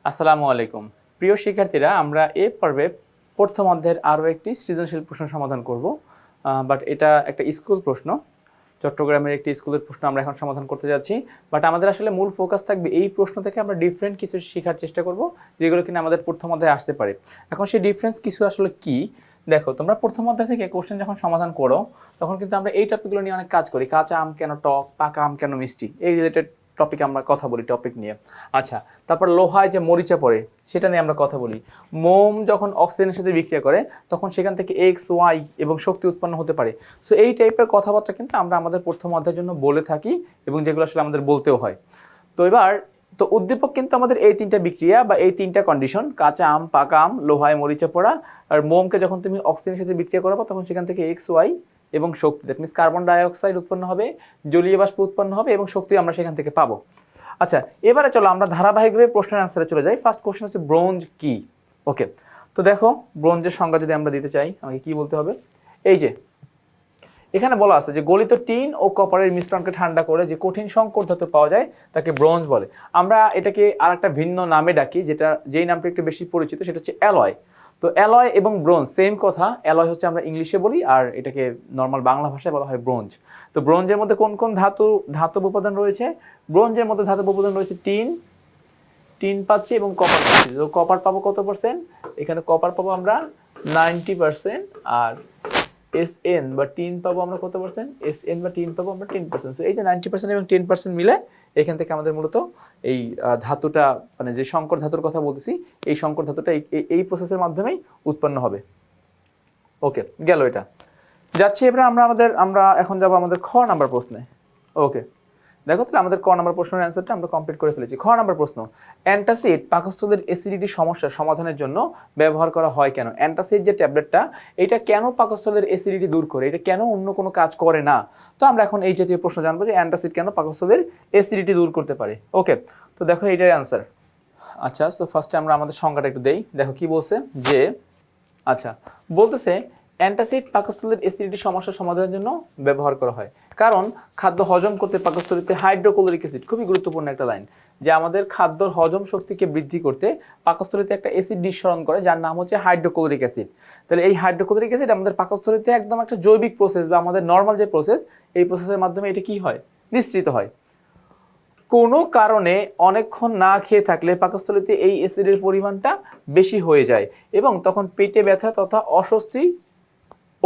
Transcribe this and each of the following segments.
আসসালামু আলাইকুম প্রিয় শিক্ষার্থীরা, আমরা এই পর্বে প্রথম অধ্যায়ের আরও একটি সৃজনশীল প্রশ্ন সমাধান করব। বাট এটা একটা স্কুল প্রশ্ন, চট্টগ্রামের একটি স্কুলের প্রশ্ন আমরা এখন সমাধান করতে যাচ্ছি। বাট আমাদের আসলে মূল ফোকাস থাকবে এই প্রশ্ন থেকে আমরা ডিফারেন্ট কিছু শেখার চেষ্টা করব, যেগুলো কিনা আমাদের প্রথম অধ্যায়ে আসতে পারে। এখন সেই ডিফারেন্স কিছু আসলে কি, দেখো তোমরা প্রথম অধ্যায় থেকে কোশ্চেন যখন সমাধান করো তখন কিন্তু আমরা এই টপিকগুলো নিয়ে অনেক কাজ করি। কাঁচা আম কেন টক, পাকা আম কেন মিষ্টি, এই রিলেটেড টপিক আমরা কথা বলি, টপিক নিয়ে। আচ্ছা, তারপর লোহায় যে মরিচা পড়ে সেটা নিয়ে আমরা কথা বলি। মোম যখন অক্সিজেনের সাথে বিক্রিয়া করে তখন সেখান থেকে এক্স ওয়াই এবং শক্তি উৎপন্ন হতে পারে। সো এই টাইপের কথাবার্তা কিন্তু আমরা আমাদের প্রথম অধ্যায়ের জন্য বলে থাকি এবং যেগুলো আসলে আমাদের বলতেও হয়। তো এবার উদ্দীপক কিন্তু আমাদের এই তিনটা বিক্রিয়া বা এই তিনটা কন্ডিশন, কাঁচা আম, পাকা আম, লোহায় মরিচা পড়া আর মোমকে যখন তুমি অক্সিজেনের সাথে বিক্রিয়া করাবো তখন সেখান থেকে এক্স ওয়াই এবং শক্তি, দ্যাট মিনস কার্বন ডাইঅক্সাইড উৎপন্ন হবে, জলীয় বাষ্প উৎপন্ন হবে এবং শক্তি আমরা সেখান থেকে পাবো। আচ্ছা, এবারে চলো আমরা ধারাবাহিকভাবে প্রশ্নের অ্যান্সারে চলে যাই। ফার্স্ট কোশ্চেন হচ্ছে ব্রোঞ্জ কি। ওকে, তো দেখো ব্রোঞ্জের সংজ্ঞা যদি আমরা দিতে চাই আমাকে কি বলতে হবে। এই যে এখানে বলা আছে যে গলিত টিন ও কপারের মিশ্রণকে ঠান্ডা করে যে কঠিন সংকর ধাতু পাওয়া যায় তাকে ব্রোঞ্জ বলে। আমরা এটাকে আর একটা ভিন্ন নামে ডাকি, যেই নামটা একটু বেশি পরিচিত, সেটা হচ্ছে অ্যালয়। তো অ্যালয় এবং ব্রোঞ্জ সেম কথা। অ্যালয় হচ্ছে আমরা ইংলিশে বলি আর এটাকে নর্মাল বাংলা ভাষায় বলা হয় ব্রোঞ্জ। তো ব্রোঞ্জের মধ্যে কোন কোন ধাতব উপাদান রয়েছে? ব্রোঞ্জের মধ্যে ধাতব উপাদান রয়েছে টিন পাচ্ছি এবং কপার পাচ্ছি। তো কপার পাবো কত পার্সেন্ট? এখানে কপার পাবো আমরা 90%, আর SN বা টিন পাবো আমরা কত পার্সেন্ট? SN বা টিন পাবো আমরা 10%। এই যে 90% এবং 10% মিলে এখান থেকে আমাদের মূলত এই ধাতুটা, মানে যে সংকর ধাতুর কথা বলতেছি, এই সংকর ধাতুটা এই প্রসেসের মাধ্যমেই উৎপন্ন হবে। ওকে, গেল এটা। যাচ্ছি এবার আমরা এখন যাবো আমাদের খ নাম্বার প্রশ্নে। ওকে, দেখো তাহলে আমাদের ক নাম্বার প্রশ্নের অ্যান্সারটা আমরা কমপ্লিট করে ফেলেছি। খ নাম্বার প্রশ্ন, অ্যান্টাসিড পাকস্থলীর অ্যাসিডিটি সমস্যার সমাধানের জন্য ব্যবহার করা হয় কেন? অ্যান্টাসিড যে ট্যাবলেটটা, এটা কেন পাকস্থলীর অ্যাসিডিটি দূর করে, এটা কেন অন্য কোনো কাজ করে না? তো আমরা এখন এই জাতীয় প্রশ্ন জানবো যে অ্যান্টাসিড কেন পাকস্থলীর অ্যাসিডিটি দূর করতে পারে। ওকে, তো দেখো এইটার অ্যান্সার। আচ্ছা, তো ফার্স্টে আমরা আমাদের সংজ্ঞাটা একটু দেই। দেখো কি বলছে যে, আচ্ছা বলতেছে অ্যান্টাসিড পাকস্থলীর অ্যাসিডিটি সমস্যার সমাধানের জন্য ব্যবহার করা হয় কারণ খাদ্য হজম করতে পাকস্থলীতে হাইড্রোক্লোরিক অ্যাসিড, খুবই গুরুত্বপূর্ণ একটা লাইন, যে আমাদের খাদ্যর হজম শক্তিকে বৃদ্ধি করতে পাকস্থলীতে একটা অ্যাসিড নিঃসরণ করে যার নাম হচ্ছে হাইড্রোক্লোরিক অ্যাসিড। তাহলে এই হাইড্রোক্লোরিক অ্যাসিড আমাদের পাকস্থলীতে একদম একটা জৈবিক প্রসেস বা আমাদের নর্মাল যে প্রসেস, এই প্রসেসের মাধ্যমে এটা কি হয়? নিঃসৃত হয়। কোনো কারণে অনেকক্ষণ না খেয়ে থাকলে পাকস্থলীতে এই অ্যাসিডের পরিমাণটা বেশি হয়ে যায় এবং তখন পেটে ব্যথা তথা অস্বস্তি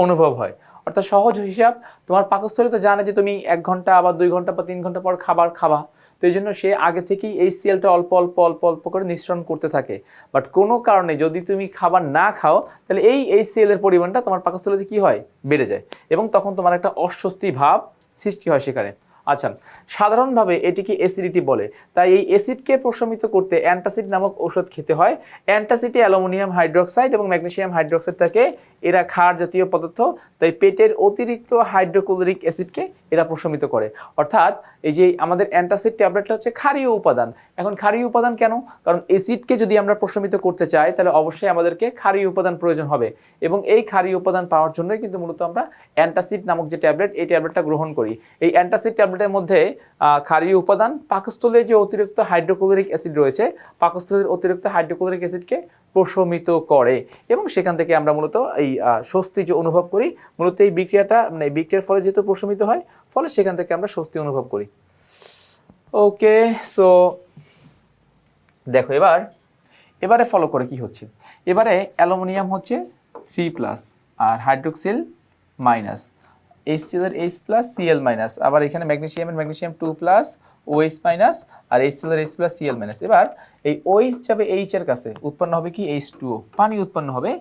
অনুভব হয়। অর্থাৎ সহজ হিসাব, তোমার পাকস্থলী তো জানে যে তুমি 1 ঘন্টা বা 2 ঘন্টা বা 3 ঘন্টা পর খাবার খাবা, তো এই জন্য সে আগে থেকেই এই সিএলটা অল্প অল্প অল্প অল্প করে নিঃসরণ করতে থাকে। বাট কোনো কারণে যদি তুমি খাবার না খাও তাহলে এই সিএল এর পরিমাণটা তোমার পাকস্থলীতে কি হয়? বেড়ে যায় এবং তখন তোমার একটা অস্বস্তি ভাব সৃষ্টি হয় সেখানে। আচ্ছা, সাধারণভাবে এটিকে অ্যাসিডিটি বলে, তাই এই অ্যাসিডকে প্রশমিত করতে অ্যান্টাসিড নামক ঔষধ খেতে হয়। অ্যান্টাসিডে অ্যালুমিনিয়াম হাইড্রোক্সাইড এবং ম্যাগনেসিয়াম হাইড্রোক্সাইড থাকে, এরা ক্ষার জাতীয় পদার্থ, তাই পেটের অতিরিক্ত হাইড্রোক্লোরিক অ্যাসিডকে এরা প্রশমিত করে। অর্থাৎ এই যে আমাদের অ্যান্টাসিড ট্যাবলেটটা হচ্ছে ক্ষারীয় উপাদান। এখন ক্ষারীয় উপাদান কেন? কারণ অ্যাসিডকে যদি আমরা প্রশমিত করতে চাই তাহলে অবশ্যই আমাদেরকে ক্ষারীয় উপাদান প্রয়োজন হবে এবং এই ক্ষারীয় উপাদান পাওয়ার জন্যই কিন্তু মূলত আমরা অ্যান্টাসিড নামক যে ট্যাবলেট, এই ট্যাবলেটটা গ্রহণ করি। এই অ্যান্টাসিড ট্যাবলেটের মধ্যে ক্ষারীয় উপাদান পাকস্থলীর যে অতিরিক্ত হাইড্রোক্লোরিক অ্যাসিড রয়েছে, পাকস্থলীর অতিরিক্ত হাইড্রোক্লোরিক অ্যাসিডকে প্রশমিত করে এবং সেখান থেকে আমরা মূলত এই স্বস্তি যে অনুভব করি, মূলত এই বিক্রিয়াটা, মানে বিক্রিয়ার ফলে যেহেতু প্রশমিত হয়, ফলে সেখান থেকে আমরা স্বস্তি অনুভব করি। ওকে, সো দেখো এবারে ফলো করে কি হচ্ছে। এবারে অ্যালুমিনিয়াম হচ্ছে 3+ আর হাইড্রোক্সিল মাইনাস, HCl এর H+ Cl মাইনাস, আবার এখানে ম্যাগনেসিয়ামের ম্যাগনেসিয়াম 2+ OH মাইনাস আর HCl এর H+ Cl মাইনাস। এবার এই OH যাবে H এর কাছে, উৎপন্ন হবে কি? H2O, পানি উৎপন্ন হবে।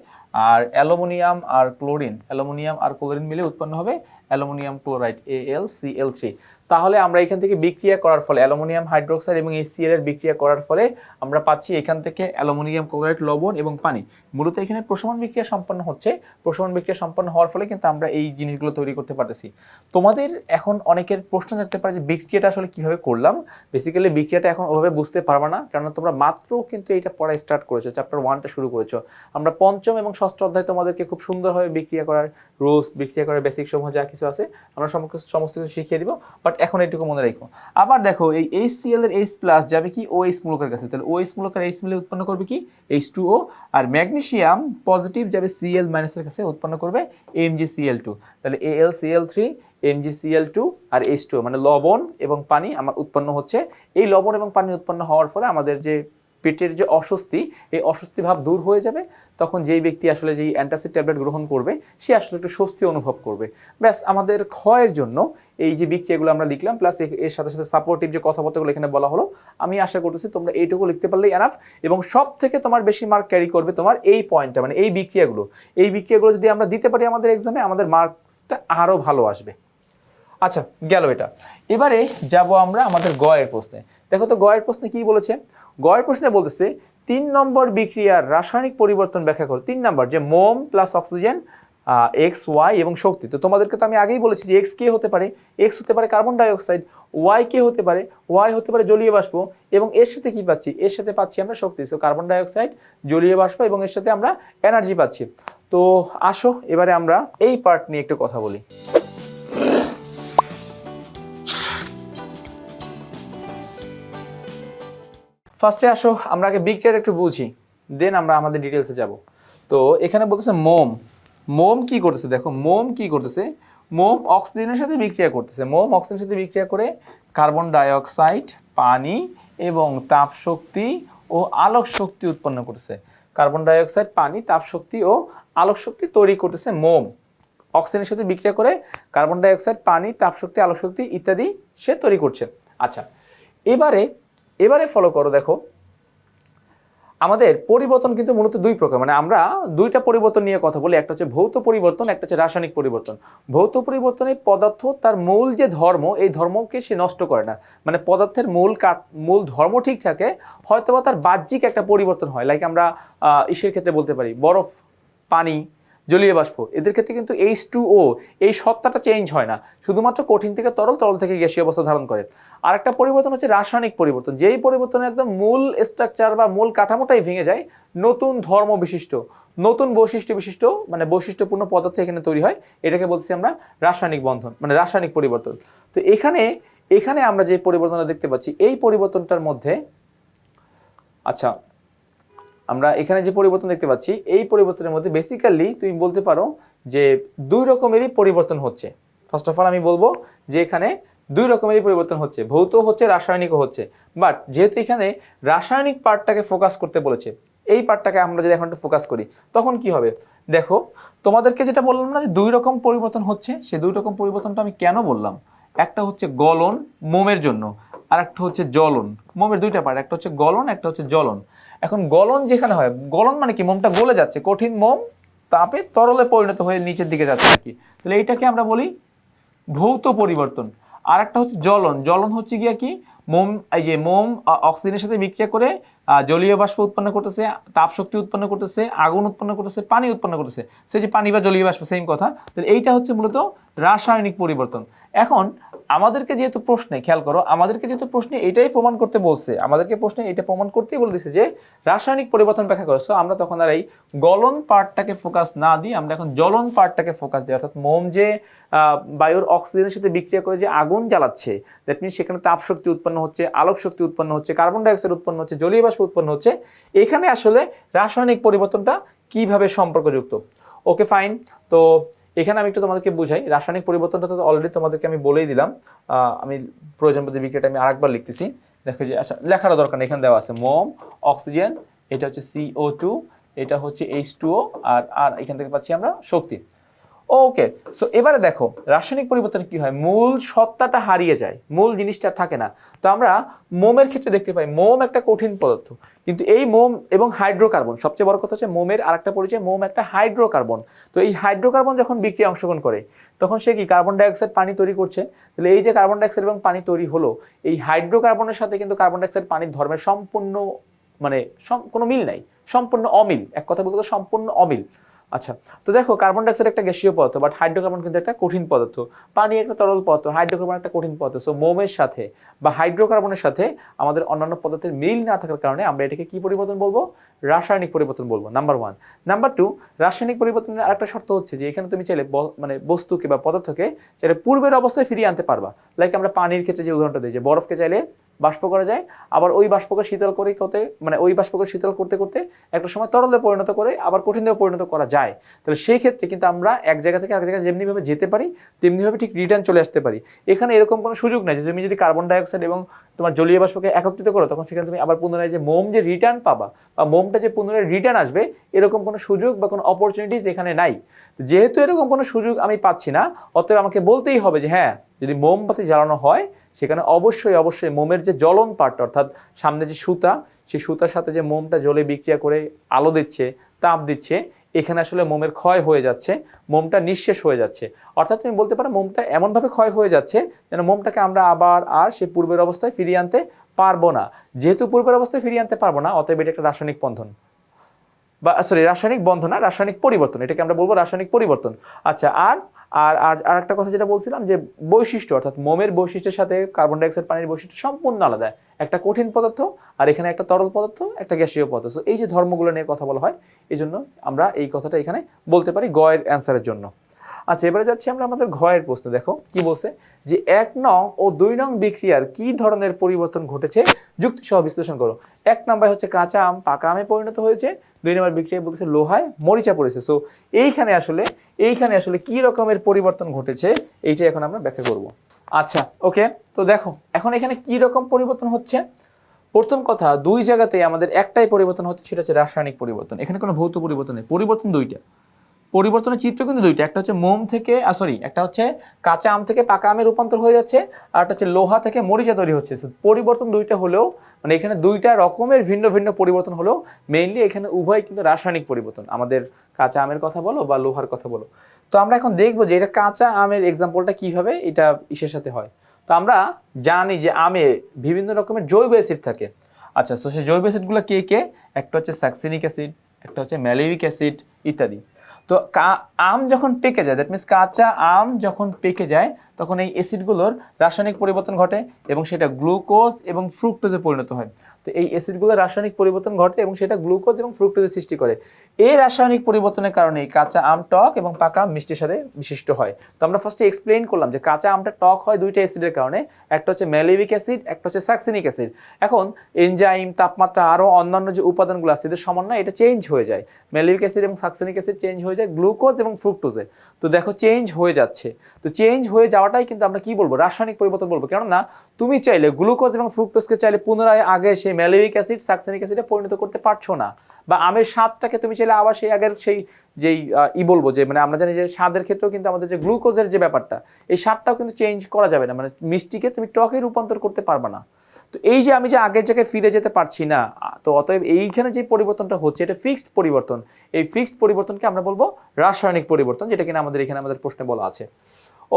আর অ্যালুমিনিয়াম আর ক্লোরিন মিলে উৎপন্ন হবে অ্যালুমিনিয়াম ক্লোরাইড AlCl3। তাহলে আমরা এখান থেকে বিক্রিয়া করার ফলে অ্যালুমিনিয়াম হাইড্রোক্সাইড এবং HCl এর বিক্রিয়া করার ফলে আমরা পাচ্ছি এখান থেকে অ্যালুমিনিয়াম ক্লোরাইড, লবণ এবং পানি। মূলত এখানে প্রশমন বিক্রিয়া সম্পন্ন হচ্ছে। প্রশমন বিক্রিয়া সম্পন্ন হওয়ার ফলে কিন্তু আমরা এই জিনিসগুলো তৈরি করতে পারতেছি। তোমাদের এখন অনেকের প্রশ্ন থাকতে পারে যে বিক্রিয়াটা আসলে কিভাবে করলাম। বেসিক্যালি বিক্রিয়াটা এখন ওভাবে বুঝতে পারবে না, কারণ তোমরা মাত্র কিন্তু এটা পড়া স্টার্ট করেছো, চ্যাপ্টার 1টা শুরু করেছো। আমরা 5ম এবং 6ষ্ঠ অধ্যায় তোমাদেরকে খুব সুন্দরভাবে বিক্রিয়া করার রুলস, বিক্রিয়া করার বেসিক সমূহ যা কিছু কিছু আছে, আমরা সমস্ত কিছু শিখিয়ে দিব, বাট এখন এইটুকু মনে রাখো। আবার দেখো এই HCl এর H প্লাস যাবে কি OH মূলকের কাছে, তাহলে OH মূলক আর H মিলে উৎপন্ন করবে কি H2O, আর ম্যাগনেসিয়াম পজিটিভ যাবে Cl মাইনাসের কাছে উৎপন্ন করবে MgCl2, তাহলে AlCl3 MgCl2 আর H2O, মানে লবণ এবং পানি আমার উৎপন্ন হচ্ছে। এই লবণ এবং পানি উৎপন্ন হওয়ার ফলে আমাদের যে পেটের যে অস্বস্তি, এই অস্বস্তি ভাব দূর হয়ে যাবে। তখন যেই ব্যক্তি আসলে যেই অ্যান্টাসিড ট্যাবলেট গ্রহণ করবে সে আসলে একটু স্বস্তি অনুভব করবে। ব্যাস, আমাদের ক্ষয়ের জন্য এই যে বিক্রিয়াগুলো আমরা লিখলাম, প্লাস এর সাথে সাথে সাপোর্টিভ যে কথাবার্তাগুলো এখানে বলা হলো, আমি আশা করতেছি তোমরা এইটুকু লিখতে পারলেই এনাফ। এবং সব থেকে তোমার বেশি মার্ক ক্যারি করবে তোমার এই পয়েন্টটা, মানে এই বিক্রিয়াগুলো। এই বিক্রিয়াগুলো যদি আমরা দিতে পারি আমাদের এক্সামে, আমাদের মার্কসটা আরও ভালো আসবে। আচ্ছা, গেল এটা। এবারে যাব আমরা আমাদের গয়ের প্রশ্নে। দেখো তো গয়ের প্রশ্নে কি বলেছে। গয়ের প্রশ্নে বলতেছে 3 নম্বর বিক্রিয়ার রাসায়নিক পরিবর্তন ব্যাখ্যা করো। 3 নম্বর যে মোম প্লাস অক্সিজেন, এক্স ওয়াই এবং শক্তি। তো তোমাদেরকে তো আমি আগেই বলেছি যে এক্স কে হতে পারে, এক্স হতে পারে কার্বন ডাইঅক্সাইড, ওয়াই কে হতে পারে, ওয়াই হতে পারে জলীয় বাষ্প, এবং এর সাথে কি পাচ্ছি, এর সাথে পাচ্ছি আমরা শক্তি। সো কার্বন ডাইঅক্সাইড, জলীয় বাষ্প এবং এর সাথে আমরা এনার্জি পাচ্ছি। তো আসো এবারে আমরা এই পার্ট নিয়ে একটু কথা বলি। ফার্স্টে আসো আমরা আগে বিক্রিয়াটা একটু বুঝি, দেন আমরা আমাদের ডিটেলসে যাব। তো এখানে বলতেছে মোম কি করতেছে, দেখো মোম কি করতেছে, মোম অক্সিজেনের সাথে বিক্রিয়া করতেছে। মোম অক্সিজেনের সাথে বিক্রিয়া করে কার্বন ডাইঅক্সাইড, পানি এবং তাপ শক্তি ও আলোক শক্তি উৎপন্ন করতেছে। কার্বন ডাইঅক্সাইড, পানি, তাপ শক্তি ও আলোক শক্তি তৈরি করতেছে মোম। অক্সিজেনের সাথে বিক্রিয়া করে কার্বন ডাইঅক্সাইড, পানি, তাপ শক্তি, আলোক শক্তি ইত্যাদি সে তৈরি করছে। আচ্ছা, এবারে ফলো করো। দেখো আমাদের পরিবর্তন কিন্তু মূলত দুই প্রকার, মানে আমরা দুইটা পরিবর্তন নিয়ে কথা বলি। একটা হচ্ছে ভৌত পরিবর্তন, একটা হচ্ছে রাসায়নিক পরিবর্তন। ভৌত পরিবর্তনে পদার্থ তার মূল যে ধর্ম, এই ধর্মকে সে নষ্ট করে না, মানে পদার্থের মূল ধর্ম ঠিক থাকে, হয়তোবা তার বাহ্যিক একটা পরিবর্তন হয়। লাইক আমরা ইসের ক্ষেত্রে বলতে পারি বরফ, পানি, জলীয় বাষ্প, এদের ক্ষেত্রে কিন্তু H2O এই সত্তাটা চেঞ্জ হয় না, শুধুমাত্র কঠিন থেকে তরল, তরল থেকে গ্যাসীয় অবস্থা ধারণ করে। আর একটা পরিবর্তন হচ্ছে রাসায়নিক পরিবর্তন, যেই পরিবর্তনে একদম মূল স্ট্রাকচার বা মূল কাঠামোটাই ভেঙে যায়, নতুন ধর্ম বিশিষ্ট, নতুন বৈশিষ্ট্য বিশিষ্ট, মানে বৈশিষ্ট্যপূর্ণ পদার্থ এখানে তৈরি হয়। এটাকে বলছি আমরা রাসায়নিক বন্ধন, মানে রাসায়নিক পরিবর্তন। তো এখানে আমরা যে পরিবর্তনটা দেখতে পাচ্ছি, এই পরিবর্তনটার মধ্যে, আচ্ছা আমরা এখানে যে পরিবর্তন দেখতে পাচ্ছি, এই পরিবর্তনের মধ্যে বেসিক্যালি তুমি বলতে পারো যে দুই রকমেরই পরিবর্তন হচ্ছে। ফার্স্ট অফ অল আমি বলবো যে এখানে দুই রকমেরই পরিবর্তন হচ্ছে, ভৌত হচ্ছে, রাসায়নিকও হচ্ছে। বাট যেহেতু এখানে রাসায়নিক পার্টটাকে ফোকাস করতে বলেছে, এই পার্টটাকে আমরা যদি এখন একটু ফোকাস করি, তখন কি হবে দেখো। তোমাদেরকে যেটা বললাম না যে দুই রকম পরিবর্তন হচ্ছে, সেই দুই রকম পরিবর্তনটা আমি কেন বললাম, একটা হচ্ছে গলন মোমের জন্য, আর একটা হচ্ছে জ্বলন। মোমের দুইটা পার্ট, একটা হচ্ছে গলন, একটা হচ্ছে জ্বলন। এখন গলন যেখানে হয়, গলন মানে কি, মোমটা গলে যাচ্ছে, কঠিন মোম তাপে তরলে পরিণত হয়ে নিচের দিকে যাচ্ছে আর কি, তাহলে এইটাকে আমরা বলি ভৌত পরিবর্তন। আর একটা হচ্ছে জ্বলন। জ্বলন হচ্ছে গিয়া কি, এই যে মোম অক্সিজেনের সাথে বিক্রিয়া করে জলীয় বাষ্প উৎপন্ন করতেছে, তাপ শক্তি উৎপন্ন করতেছে, আগুন উৎপন্ন করতেছে, পানি উৎপন্ন করতেছে, সেই যে পানি বা জলীয় বাষ্প, সেম কথা। তাহলে এইটা হচ্ছে মূলত রাসায়নিক পরিবর্তন। এখন আমাদেরকে যেহেতু প্রশ্নে, খেয়াল করো, আমাদেরকে যেহেতু প্রশ্নে এটাই প্রমাণ করতে বলছে, আমাদেরকে প্রশ্নে এটা প্রমাণ করতেই বলে দিচ্ছে যে রাসায়নিক পরিবর্তন ব্যাখ্যা করো। সো আমরা তখন আর এই গলন পার্টটাকে ফোকাস না দিই, আমরা এখন জ্বলন পার্টটাকে ফোকাস দিই। অর্থাৎ মোম যে বায়ুর অক্সিজেনের সাথে বিক্রিয়া করে যে আগুন জ্বালাচ্ছে, দ্যাট মিনস সেখানে তাপ শক্তি উৎপন্ন হচ্ছে, আলোক শক্তি উৎপন্ন হচ্ছে, কার্বন ডাইঅক্সাইড উৎপন্ন হচ্ছে, জলীয় বাষ্প উৎপন্ন হচ্ছে। এখানে আসলে রাসায়নিক পরিবর্তনটা কিভাবে সম্পর্কযুক্ত। Okay fine. তো এখানে আমি একটু তোমাদেরকে বুঝাই। রাসায়নিক পরিবর্তনটা তো অলরেডি তোমাদেরকে আমি বলেই দিলাম। আমি প্রয়োজন বোধে বিক্রিয়াটা আমি আরেকবার লিখতেছি। দেখো যে আচ্ছা, লেখার দরকার নেই, এখানে দেওয়া আছে মোম অক্সিজেন, এটা হচ্ছে CO2, এটা হচ্ছে H2O, আর এখান থেকে পাচ্ছি আমরা শক্তি। ওকে, সো এবারে দেখো রাসায়নিক পরিবর্তন কি হয়, মূল সত্তাটা হারিয়ে যায়, মূল জিনিসটা থাকে না। তো আমরা মোমের ক্ষেত্রে দেখতে পাই, মোম একটা কঠিন পদার্থ, কিন্তু এই মোম এবং হাইড্রোকার্বন, সবচেয়ে বড় কথা হচ্ছে মোমের আরেকটা পরিচয়, মোম একটা হাইড্রোকার্বন। তো এই হাইড্রোকার্বন যখন বিক্রিয়ায় অংশগ্রহণ করে, তখন সে কি কার্বন ডাইঅক্সাইড, পানি তৈরি করছে। তাহলে এই যে কার্বন ডাইঅক্সাইড এবং পানি তৈরি হলো, এই হাইড্রোকার্বনের সাথে কিন্তু কার্বন ডাইঅক্সাইড পানির ধর্মের সম্পূর্ণ, মানে কোনো মিল নাই, সম্পূর্ণ অমিল, এক কথা বলতে সম্পূর্ণ অমিল। আচ্ছা, তো দেখো কার্বন ডাইঅক্সাইড একটা গ্যাসীয় পদার্থ, বাট হাইড্রোকার্বন কিন্তু একটা কঠিন পদার্থ। পানি একটা তরল পদার্থ, হাইড্রোকার্বন একটা কঠিন পদার্থ। সো মোমের সাথে বা হাইড্রোকার্বনের সাথে আমাদের অন্যান্য পদার্থের মিল না থাকার কারণে আমরা এটাকে কি পরিবর্তন বলবো? রাসায়নিক পরিবর্তন বলবো, নাম্বার 1। নাম্বার 2, রাসায়নিক পরিবর্তনের আরেকটা শর্ত হচ্ছে যে এখানে তুমি চাইলে মানে বস্তুকে বা পদার্থকে চাইলে পূর্বের অবস্থায় ফিরিয়ে আনতে পারবা। লাইক আমরা পানির ক্ষেত্রে যে উদাহরণটা দিই, যে বরফকে চাইলে বাষ্প করা যায়, আবার ওই বাষ্পকে শীতল করে মানে ওই বাষ্পকে শীতল করতে করতে একটা সময় তরলে পরিণত করে আবার কঠিনেও পরিণত করা যায়। তাহলে সেই ক্ষেত্রে কিন্তু আমরা এক জায়গা থেকে আরেক জায়গায় যেমনিভাবে যেতে পারি তেমনিভাবে ঠিক রিটার্ন চলে আসতে পারি। এখানে এরকম কোনো সুযোগ নাই যে তুমি যদি কার্বন ডাইঅক্সাইড এবং তোমার জলীয় বাষ্পকে একত্রিত করো তখন সেখানে তুমি আবার পুনরায় যে মোম যে রিটার্ন পাবা বা মোমটা যে পুনরায় রিটার্ন আসবে, এরকম কোনো সুযোগ বা কোনো অপরচুনিটিস এখানে নাই। যেহেতু এরকম কোনো সুযোগ আমি পাচ্ছি না, অতএব আমাকে বলতেই হবে যে হ্যাঁ, যদি মোমবাতি জ্বালানো হয় সেখানে অবশ্যই মোমের যে জ্বলন পার্টটা, অর্থাৎ সামনে যে সুতা, সেই সুতার সাথে যে মোমটা জ্বলে বিক্রিয়া করে আলো দিচ্ছে, তাপ দিচ্ছে, এখানে আসলে মোমের ক্ষয় হয়ে যাচ্ছে, মোমটা নিঃশেষ হয়ে যাচ্ছে। অর্থাৎ তুমি বলতে পারো মোমটা এমনভাবে ক্ষয় হয়ে যাচ্ছে যেন মোমটাকে আমরা আবার আর সেই পূর্বের অবস্থায় ফিরিয়ে আনতে পারবো না। যেহেতু পূর্বের অবস্থায় ফিরিয়ে আনতে পারবো না, অতএব এটা একটা রাসায়নিক বন্ধন, বা সরি রাসায়নিক বন্ধন না, রাসায়নিক পরিবর্তন, এটাকে আমরা বলবো রাসায়নিক পরিবর্তন। আচ্ছা, আর আর আর একটা কথা যেটা বলছিলাম যে বৈশিষ্ট্য, অর্থাৎ মোমের বৈশিষ্ট্যের সাথে কার্বন ডাইঅক্সাইড পানির বৈশিষ্ট্য সম্পূর্ণ আলাদা। একটা কঠিন পদার্থ আর এখানে একটা তরল পদার্থ, একটা গ্যাসীয় পদার্থ। এই যে ধর্মগুলো নিয়ে কথা বলা হয়, এই জন্য আমরা এই কথাটা এখানে বলতে পারি গয়ের অ্যান্সারের জন্য। আচ্ছা, এবারে যাচ্ছি আমরা আমাদের ঘয়ের প্রশ্ন। দেখো কি বলছে, যে 1 নং ও 2 নং বিক্রিয়ার কি ধরনের পরিবর্তন ঘটেছে যুক্তি সহ বিশ্লেষণ করো। 1 নাম্বার হচ্ছে কাঁচা আম পাকা আমে পরিণত হয়েছে, 2 নম্বর বিক্রিয়া বলতেছে লোহায় মরিচা পড়েছে। সো এইখানে আসলে কি রকমের পরিবর্তন ঘটেছে এইটাই এখন আমরা ব্যাখ্যা করব। আচ্ছা ওকে, তো দেখো এখন এখানে কি রকম পরিবর্তন হচ্ছে। প্রথম কথা, দুই জায়গাতেই আমাদের একটাই পরিবর্তন হচ্ছে, সেটা হচ্ছে রাসায়নিক পরিবর্তন। এখানে কোনো ভৌত পরিবর্তন নেই, পরিবর্তন দুইটা। পরিবর্তনের চিত্র কিন্তু দুইটা, একটা হচ্ছে মোম থেকে একটা হচ্ছে কাঁচা আম থেকে পাকা আমে রূপান্তর হয়ে যাচ্ছে, আর একটা হচ্ছে লোহা থেকে মরিচা তৈরি হচ্ছে। পরিবর্তন দুইটা হলেও, মানে এখানে দুইটা রকমের ভিন্ন ভিন্ন পরিবর্তন হলেও মেইনলি এখানে উভয় কিন্তু রাসায়নিক পরিবর্তন, আমাদের কাঁচা আমের কথা বলো বা লোহার কথা বলো। তো আমরা এখন দেখবো যে এটা কাঁচা আমের এক্সাম্পলটা কিভাবে এটা ইসের সাথে হয়। তো আমরা জানি যে আমে বিভিন্ন রকমের জৈব অ্যাসিড থাকে। আচ্ছা, তো সেই জৈব অ্যাসিডগুলো কে কে? একটা হচ্ছে সাকসিনিক অ্যাসিড, একটা হচ্ছে ম্যালেইক অ্যাসিড ইত্যাদি। তো আম যখন পেকে যায়, দ্যাট মিনস কাঁচা আম যখন পেকে যায়, তখন এই অ্যাসিডগুলোর রাসায়নিক পরিবর্তন ঘটে এবং সেটা গ্লুকোজ এবং ফ্রুক্টোজে পরিণত হয়। তো এই অ্যাসিডগুলোর রাসায়নিক পরিবর্তন ঘটে এবং সেটা গ্লুকোজ এবং ফ্রুক্টোজের সৃষ্টি করে। এই রাসায়নিক পরিবর্তনের কারণে কাঁচা আম টক এবং পাকা আম মিষ্টির সাথে বিশিষ্ট হয়। তো আমরা ফার্স্টে এক্সপ্লেইন করলাম যে কাঁচা আমটা টক হয় দুইটা অ্যাসিডের কারণে, একটা হচ্ছে ম্যালেইক অ্যাসিড, একটা হচ্ছে সাকসিনিক অ্যাসিড। এখন এনজাইম, তাপমাত্রা, আরও অন্যান্য যে উপাদানগুলো আছে এদের সমন্বয়ে এটা চেঞ্জ হয়ে যায়। ম্যালেইক অ্যাসিড এবং সাকসিনিক অ্যাসিড চেঞ্জ হয়ে যায় গ্লুকোজ এবং ফ্রুক্টোজে। তো দেখো চেঞ্জ হয়ে যাচ্ছে। তো চেঞ্জ হয়ে যাওয়াটাই কিন্তু আমরা কি বলবো? রাসায়নিক পরিবর্তন বলবো। কেননা তুমি চাইলে গ্লুকোজ এবং ফ্রুক্টোজকে চাইলে পুনরায় আগের সেই ম্যালেইক অ্যাসিড, সাকসিনিক অ্যাসিডে পরিণত করতে পারছো না। বা আমের স্বাদটাকে তুমি চাইলে আবার সেই আগের যেই বলবো যে, মানে আমরা জানি যে স্বাদের ক্ষেত্রেও কিন্তু আমাদের যে গ্লুকোজের যে ব্যাপারটা, এই স্বাদটাও কিন্তু চেঞ্জ করা যাবে না। মানে মিষ্টিকে তুমি টকে রূপান্তর করতে পারবে না। তো এই যে আমি যে আগের জায়গায় ফিরে যেতে পারছি না, তো অতএব এইখানে যে পরিবর্তনটা হচ্ছে এটা ফিক্সড পরিবর্তন। এই ফিক্সড পরিবর্তনকে আমরা বলবো রাসায়নিক পরিবর্তন, যেটা কিনা আমাদের প্রশ্নে বলা আছে।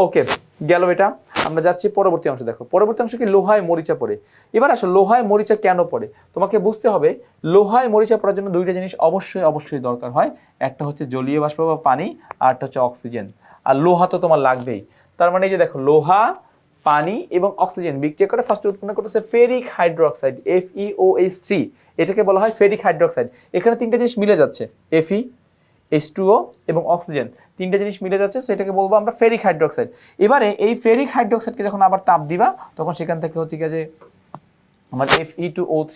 ওকে, গেল এটা। আমরা যাচ্ছি পরবর্তী অংশ। দেখো পরবর্তী অংশ কি লোহায় মরিচা পড়ে। এবার আসো লোহায় মরিচা কেন পড়ে। তোমাকে বুঝতে হবে লোহায় মরিচা পড়ার জন্য দুইটা জিনিস অবশ্যই দরকার হয়। একটা হচ্ছে জলীয় বাষ্প বা পানি, আর একটা হচ্ছে অক্সিজেন। আর লোহা তো তোমার লাগবেই। তার মানে এই যে দেখো, লোহা, পানি এবং অক্সিজেন বিক্রিয়া করে ফার্স্টে উৎপন্ন করতেছে ফেরিক হাইড্রোক্সাইড, FeOH3। এটাকে বলা হয় ফেরিক হাইড্রোক্সাইড। এখানে তিনটা জিনিস মিলে যাচ্ছে, Fe, H2O এবং অক্সিজেন, তিনটা জিনিস মিলে যাচ্ছে। সো এটাকে বলবো আমরা ফেরিক হাইড্রোক্সাইড। এবারে এই ফেরিক হাইড্রোক্সাইডকে যখন আবার তাপ দিবা, তখন সেখান থেকে হচ্ছে কি যে আমার Fe2O3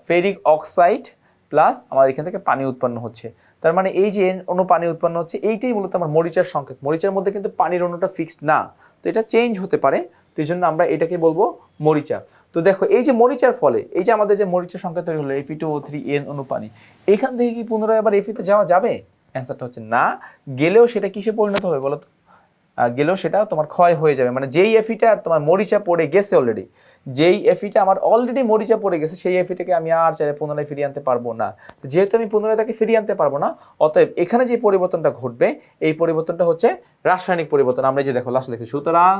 ফেরিক অক্সাইড প্লাস আমার এখান থেকে পানি উৎপন্ন হচ্ছে। তার মানে এই যে অণু পানি উৎপন্ন হচ্ছে, এইটাই মূলত আমার মরিচার সংকেত। মরিচার মধ্যে কিন্তু পানির অণুটা ফিক্সড না, তো এটা চেঞ্জ হতে পারে। তো এই জন্য আমরা এটাকে বলবো মরিচা। তো দেখো এই যে মরিচার ফলে এই যে আমাদের যে মরিচার সংকেত তৈরি হলো Fe2O3 অণু পানি, এখান থেকে কি পুনরায় আবার Fe তে যাওয়া যাবে? অ্যান্সারটা হচ্ছে না, গেলেও সেটা কিসে পরিণত হবে বলো তো? গেলেও সেটা তোমার ক্ষয় হয়ে যাবে, মানে যেই এফিটা তোমার মরিচা পড়ে গেছে অলরেডি, যেই এফিটা আমার অলরেডি মরিচা পড়ে গেছে সেই এফিটাকে আমি আর চাইলে পুনরায় ফিরিয়ে আনতে পারবো না। যেহেতু আমি পুনরায় তাকে ফিরিয়ে আনতে পারবো না, অতএব এখানে যে পরিবর্তনটা ঘটবে এই পরিবর্তনটা হচ্ছে রাসায়নিক পরিবর্তন। আমরা যে দেখো লাস্ট লিখি, সুতরাং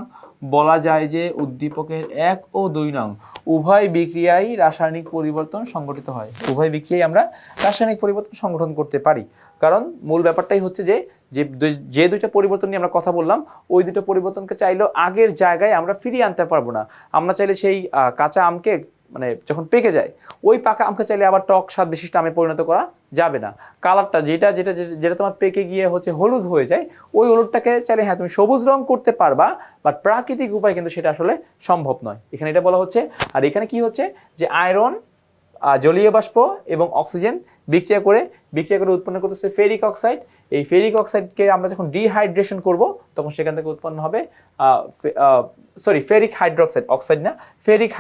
বলা যায় যে উদ্দীপকের 1 ও 2 নং উভয় বিক্রিয়ায় রাসায়নিক পরিবর্তন সংঘটিত হয়। উভয় বিক্রিয়ায় আমরা রাসায়নিক পরিবর্তন সংগঠন করতে পারি, কারণ মূল ব্যাপারটাই হচ্ছে যে যে দুইটা পরিবর্তন নিয়ে আমরা কথা বললাম ওই দুটো পরিবর্তনকে চাইলেও আগের জায়গায় আমরা ফিরিয়ে আনতে পারবো না। আমরা চাইলে সেই কাঁচা আমকে মানে যখন পেকে যায় ওই পাকা আমকে চাইলে আবার টক স্বাদ বিশিষ্ট আমে পরিণত করা যাবে না। কালারটা যেটা যেটা যেটা তোমার পেকে গিয়ে হচ্ছে হলুদ হয়ে যায়, ওই হলুদটাকে চাইলে হ্যাঁ তুমি সবুজ রং করতে পারবা, বাট প্রাকৃতিক উপায় কিন্তু সেটা আসলে সম্ভব নয়। এখানে এটা বলা হচ্ছে। আর এখানে কি হচ্ছে যে আয়রন, জলীয় বাষ্প এবং অক্সিজেন বিক্রিয়া করে উৎপন্ন করতেছে ফেরিক অক্সাইড। এই ফেরিক অক্সাইডকে আমরা যখন ডিহাইড্রেশন করব তখন সেখান থেকে উৎপন্ন হবে ফেরিক হাইড্রোক্সাইড, অক্সাইড না, ফেরিক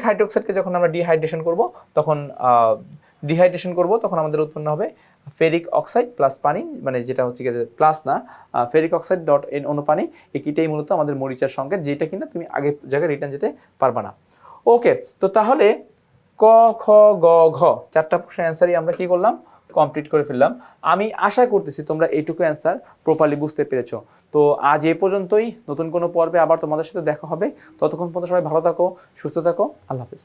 হাইড্রোক্সাইডকে যখন আমরা ডিহাইড্রেশন করব তখন আমাদের উৎপন্ন হবে ফেরিক অক্সাইড প্লাস পানি, মানে যেটা হচ্ছে প্লাস না, ফেরিক অক্সাইড ডট এন অনু পানি। এটাই মূলত আমাদের মরিচার সংকেত, যেটা কিনা তুমি আগের জায়গায় রিটার্ন যেতে পারবা না। ওকে, তো তাহলে ক খ গ ঘ চারটা প্রশ্নের অ্যান্সারই আমরা কি করলাম, কমপ্লিট করে ফেললাম। আমি আশা করতেছি তোমরা এইটুকু অ্যান্সার প্রপারলি বুঝতে পেরেছো। তো আজ এই পর্যন্তই, নতুন কোনো পর্বে আবার তোমাদের সাথে দেখা হবে। ততক্ষণ পর্যন্ত সবাই ভালো থাকো, সুস্থ থাকো, আল্লাহ হাফিজ।